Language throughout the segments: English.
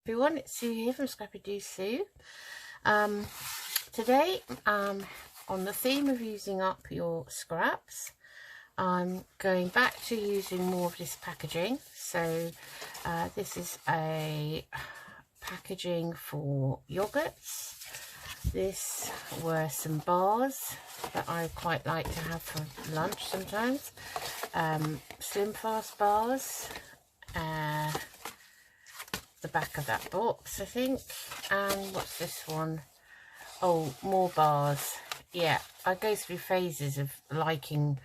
Everyone, it's Sue here from Scrappy Doo Sue. Today, on the theme of using up your scraps, I'm going back to using more of this packaging. So this is a packaging for yogurts. This were some bars that I quite like to have for lunch sometimes. Slim Fast bars. The back of that box, I think. And what's this one? Oh, more bars. Yeah, I go through phases of liking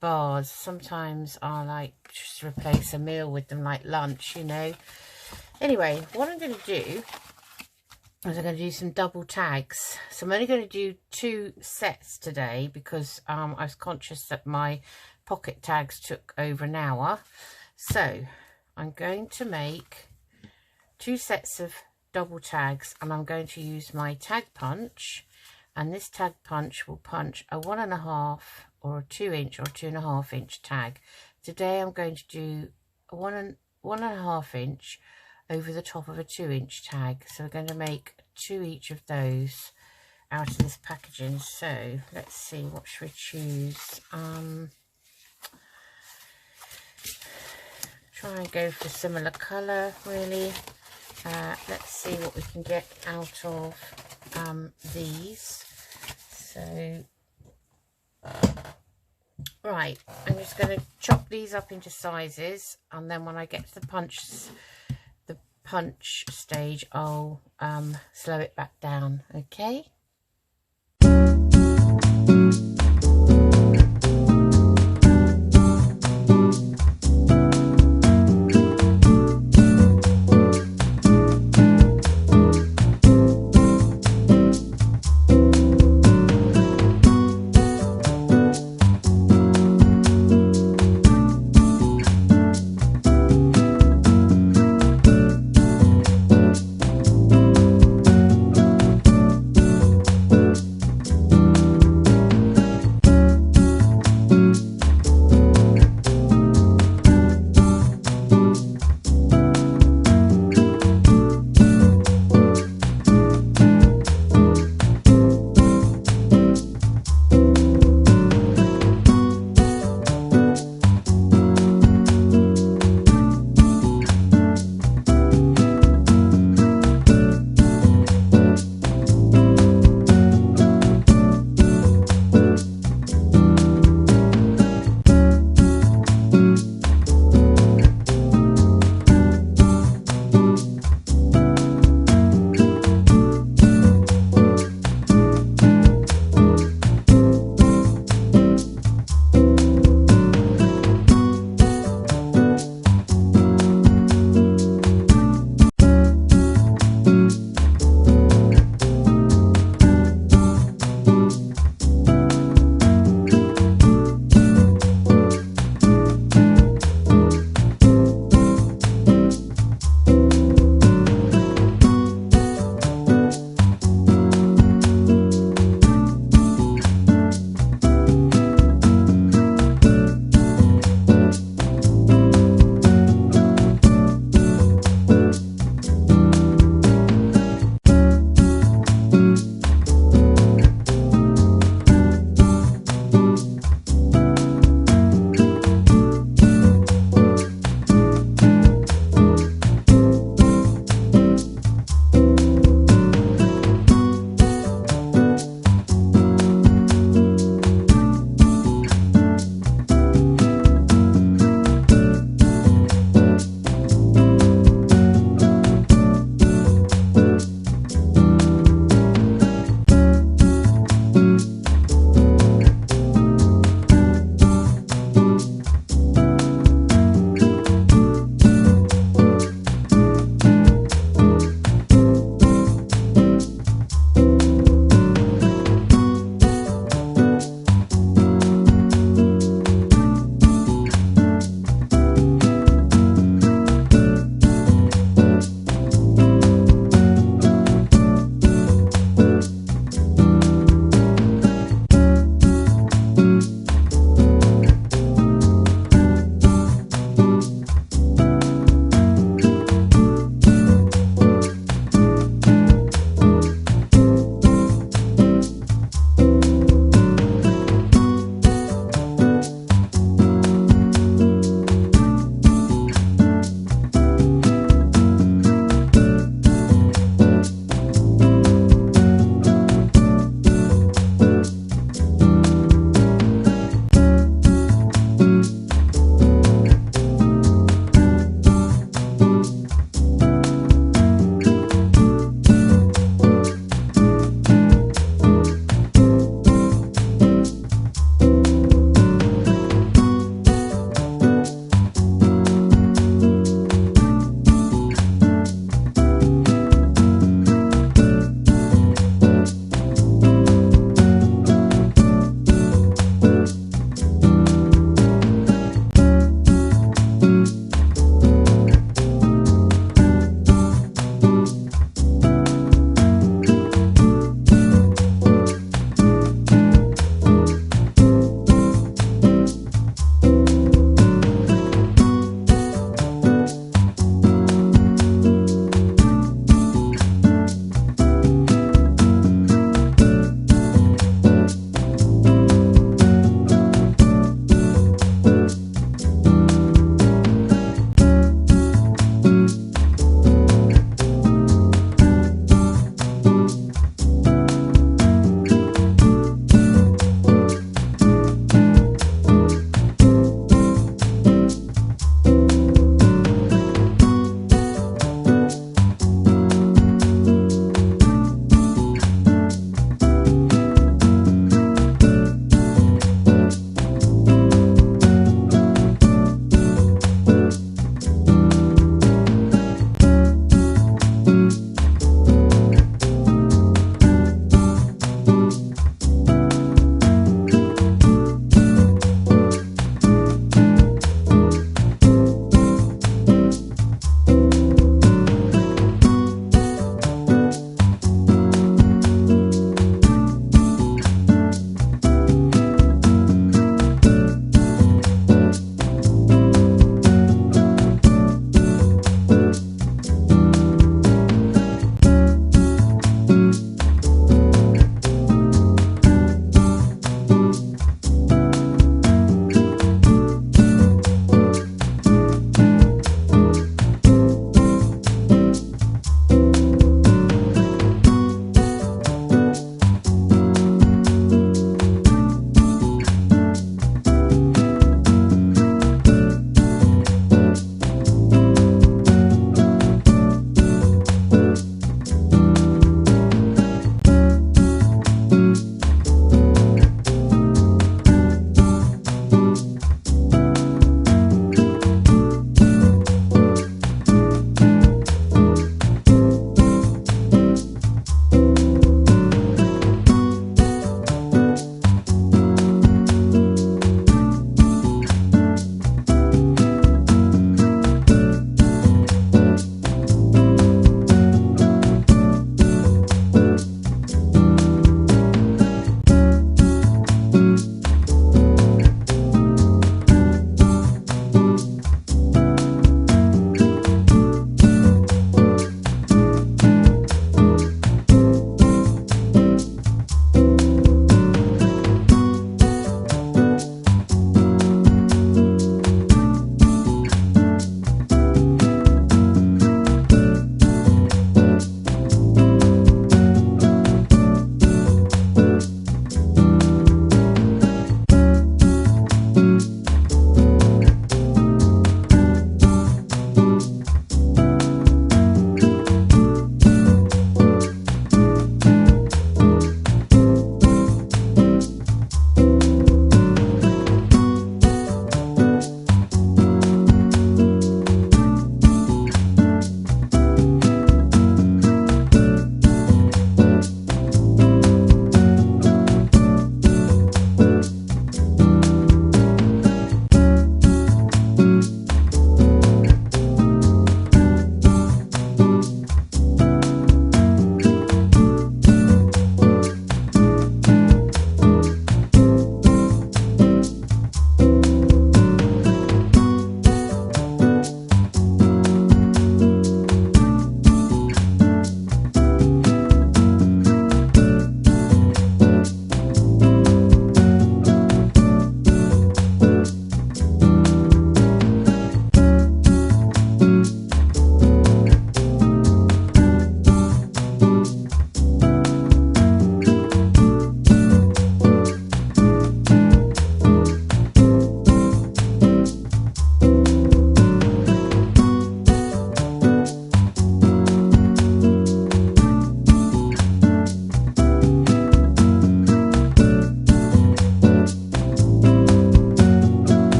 bars. Sometimes I like just replace a meal with them, like lunch, you know. Anyway, what I'm going to do is I'm going to do some double tags. So I'm only going to do 2 sets today because I was conscious that my pocket tags took over an hour. So I'm going to make 2 sets of double tags, and I'm going to use my tag punch, and this tag punch will punch a 1.5 or a 2-inch or 2.5 inch tag. Today I'm going to do a 1.5 inch over the top of a 2-inch tag, so we're going to make 2 each of those out of this packaging. So let's see, what should we choose? Try and go for a similar colour, really. Let's see what we can get out of these. So right, I'm just going to chop these up into sizes, and then when I get to the punch stage, I'll slow it back down. Okay.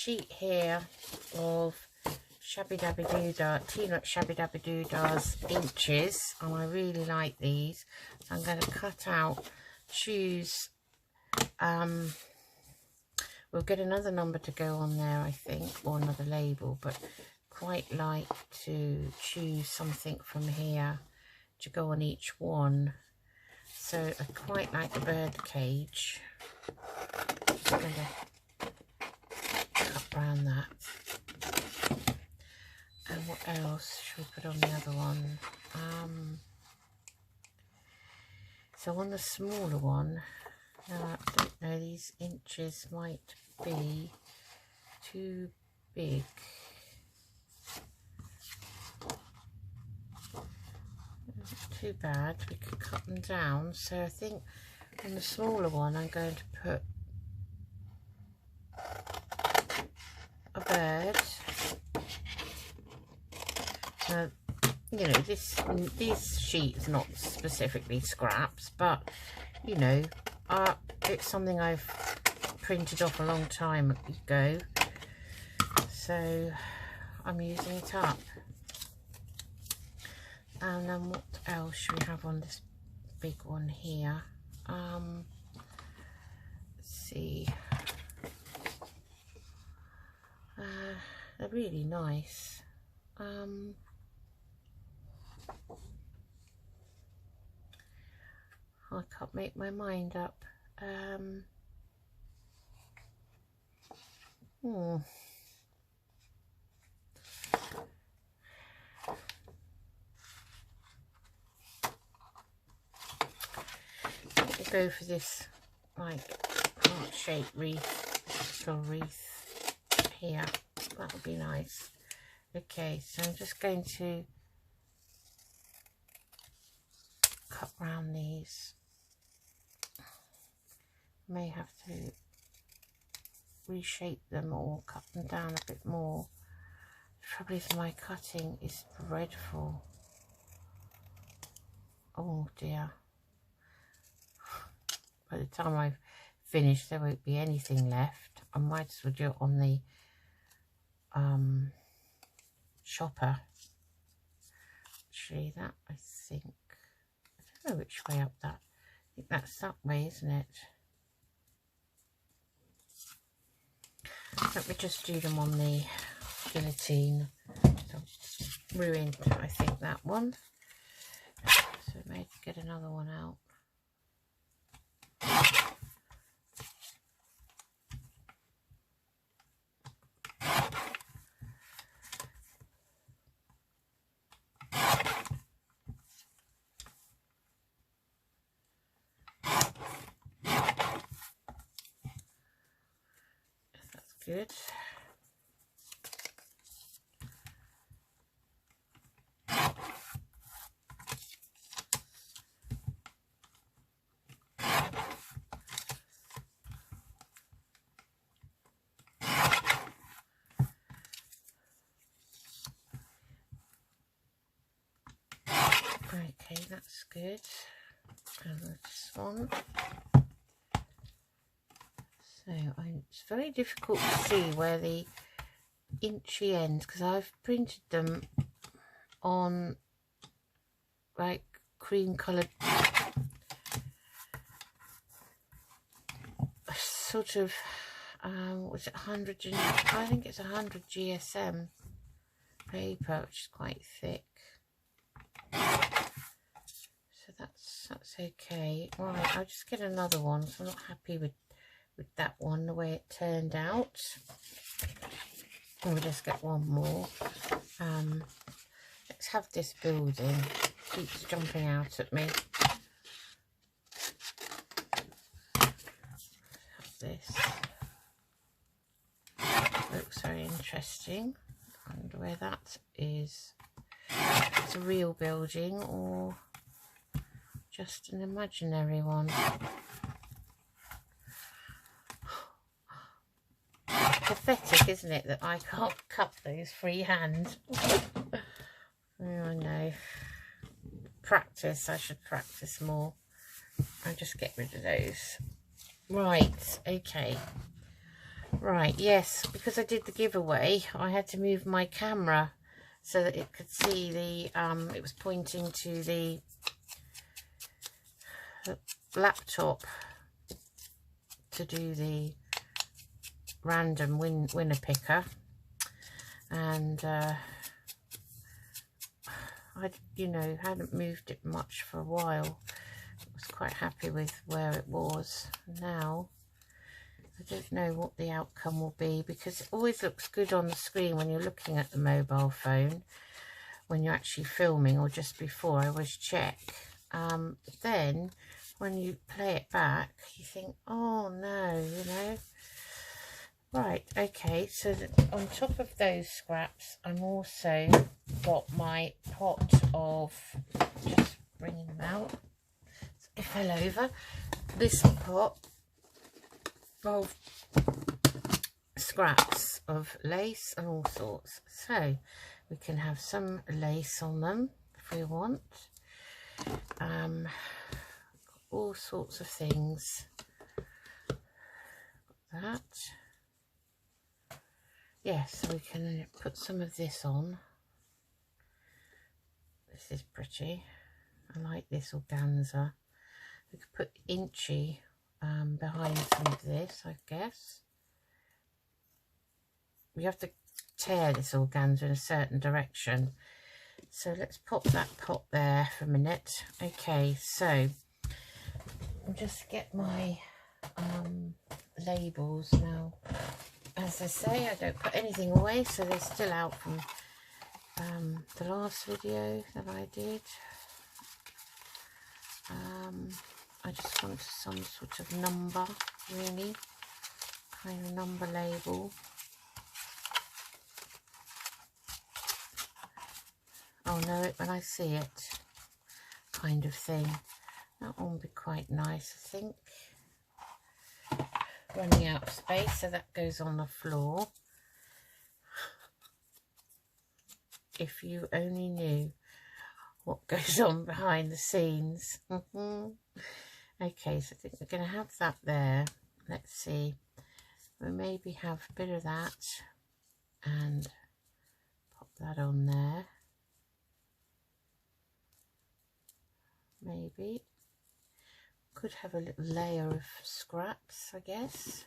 sheet here of Shabby Dabby Doodah, Teanut Shabby Dabby Doodah's inches, and I really like these. So I'm going to cut out, choose, we'll get another number to go on there, I think, or another label, but quite like to choose something from here to go on each one. So I quite like the bird cage. Just going to cut around that. And what else should we put on the other one? So on the smaller one, now I don't know, these inches might be too big. Too bad, we could cut them down. So I think on the smaller one I'm going to put a bird. Now, you know, this sheet is not specifically scraps, but you know, it's something I've printed off a long time ago, so I'm using it up. And then what else should we have on this big one here? Let's see. They're really nice. I can't make my mind up. We'll go for this like heart-shaped wreath, little wreath here. That would be nice. Okay, so I'm just going to cut round these. May have to reshape them or cut them down a bit more. The trouble is my cutting is dreadful. Oh dear. By the time I've finished there won't be anything left. I might as well do it on the shopper. Actually, that I think, I don't know which way up that. I think that's that way, isn't it? Let me just do them on the guillotine. So ruined, I think, that one. So maybe get another one out. Good. Okay, that's good. And this one. So it's very difficult to see where the inchy ends, because I've printed them on like cream coloured sort of was it 100, I think it's 100 GSM paper, which is quite thick. So that's okay. Right, I'll just get another one, so I'm not happy with that one, the way it turned out. And we'll just get one more. Let's have this building. It keeps jumping out at me. Have this. Looks very interesting. I wonder where that is. It's a real building or just an imaginary one. Pathetic, isn't it, that I can't cut those freehand? Oh, I know. Practice. I should practice more. I'll just get rid of those. Right, okay. Right, yes, because I did the giveaway, I had to move my camera so that it could see the, it was pointing to the laptop to do the random winner picker. And I, hadn't moved it much for a while. I was quite happy with where it was. Now I don't know what the outcome will be, because it always looks good on the screen when you're looking at the mobile phone, when you're actually filming, or just before. I always check. But then when you play it back, you think, oh no, Right, okay, so on top of those scraps, I'm also got my pot of, just bringing them out, it fell over, this pot of scraps of lace and all sorts. So we can have some lace on them if we want, all sorts of things. That. Yes, so we can put some of this on. This is pretty. I like this organza. We could put Inchy behind some of this, I guess. We have to tear this organza in a certain direction. So let's pop that pot there for a minute. Okay, so I'll just get my labels now. As I say, I don't put anything away, so they're still out from the last video that I did. I just want some sort of number, really, kind of number label. I'll know it when I see it, kind of thing. That one would be quite nice, I think. Running out of space, so that goes on the floor. If you only knew what goes on behind the scenes. Okay, so I think we're going to have that there. Let's see. We'll maybe have a bit of that and pop that on there. Maybe. Could have a little layer of scraps, I guess.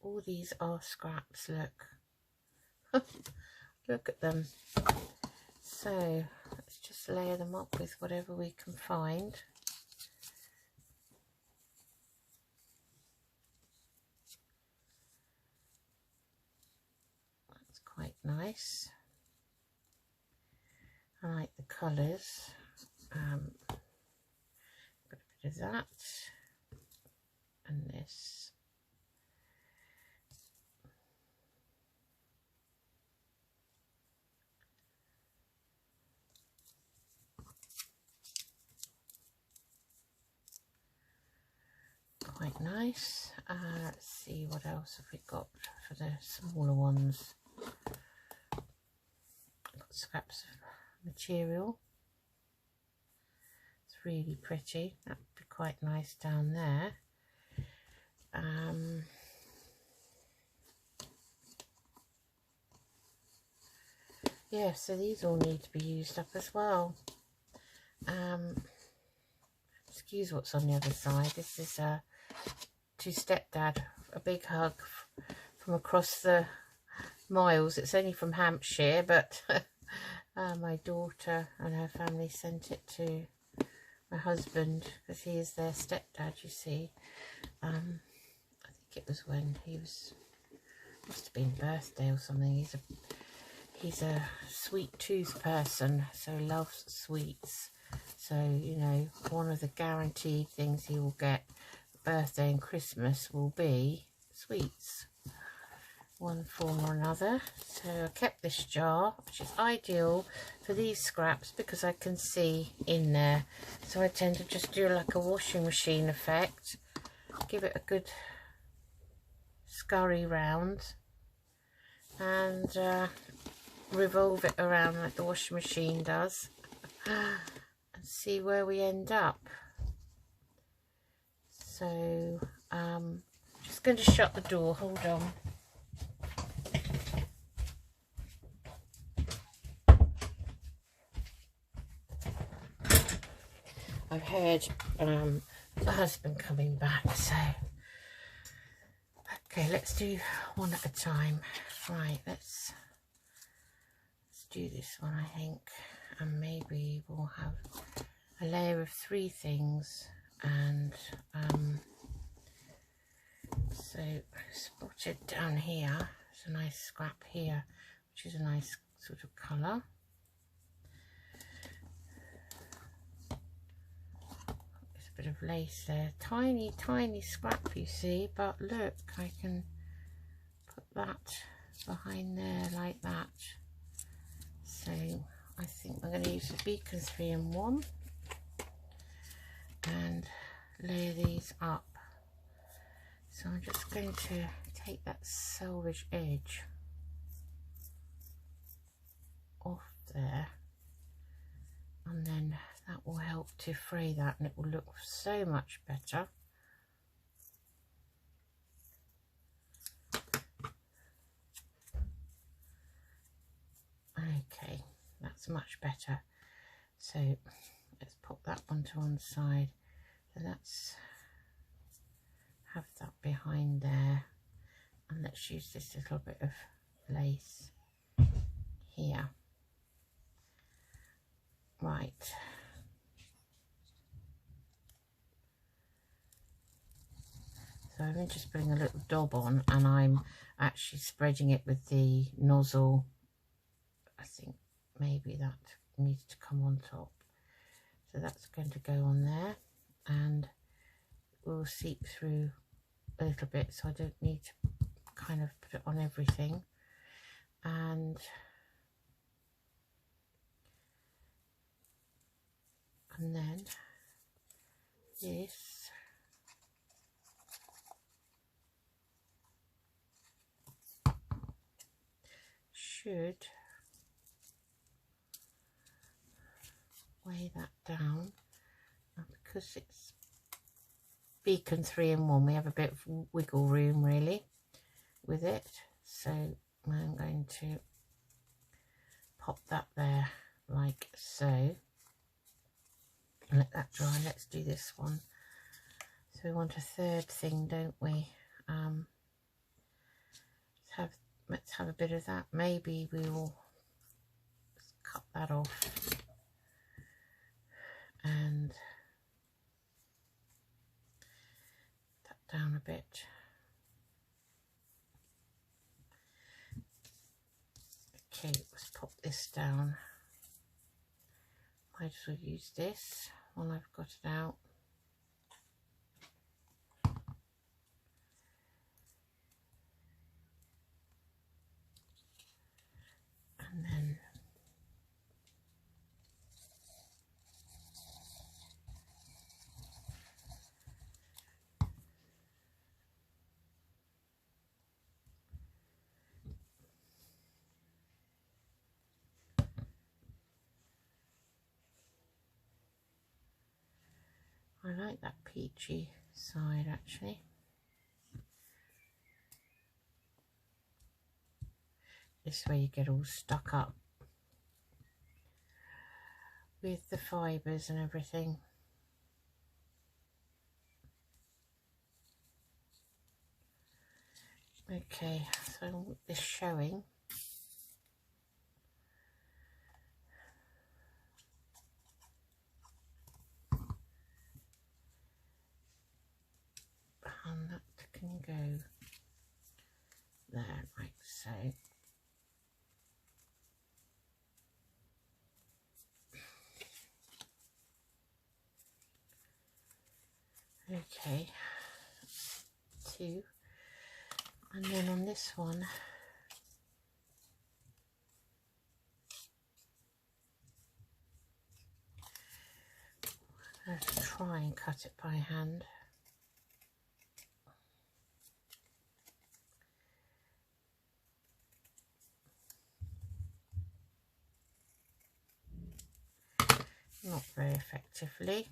All these are scraps, look. Look at them. So let's just layer them up with whatever we can find. That's quite nice. I like the colours. Got a bit of that and this. Quite nice. Let's see, what else have we got for the smaller ones. Got scraps of material. It's really pretty. That would be quite nice down there. Yeah, so these all need to be used up as well. Excuse what's on the other side. This is to stepdad. A big hug from across the miles. It's only from Hampshire, but my daughter and her family sent it to my husband because he is their stepdad, you see. I think it was when he was, must have been birthday or something. He's a sweet tooth person, so loves sweets. So, you know, one of the guaranteed things he will get birthday and Christmas will be sweets, one form or another. So I kept this jar, which is ideal for these scraps because I can see in there. So I tend to just do like a washing machine effect, give it a good scurry round and revolve it around like the washing machine does and see where we end up. So going to shut the door, hold on. I've heard the husband coming back, so okay, let's do one at a time. Right, let's do this one, I think, and maybe we'll have a layer of 3 things, and so spotted down here, there's a nice scrap here, which is a nice sort of colour. There's a bit of lace there, tiny scrap, you see, but look, I can put that behind there like that. So I think I'm going to use the beacon 3-in-1 and layer these up. So I'm just going to take that selvage edge off there, and then that will help to fray that, and it will look so much better. Okay, that's much better. So let's pop that one to one side. So let's have that behind there, and let's use this little bit of lace here. Right. So I'm just putting a little daub on, and I'm actually spreading it with the nozzle. I think maybe that needs to come on top. So that's going to go on there, and it will seep through a little bit, so I don't need to kind of put it on everything. And then this should weigh that down, and because it's beacon 3-in-1, we have a bit of wiggle room really with it, so I'm going to pop that there like so. Let that dry. Let's do this one. So we want a 3rd thing, don't we? Let's have a bit of that. Maybe we will cut that off and that down a bit. Okay, let's pop this down. Might as well use this while I've got it out. And then I like that peachy side actually. This way you get all stuck up with the fibres and everything. Okay, so I want this showing. And that can go there like so. Okay, 2, and then on this one let's try and cut it by hand. Not very effectively.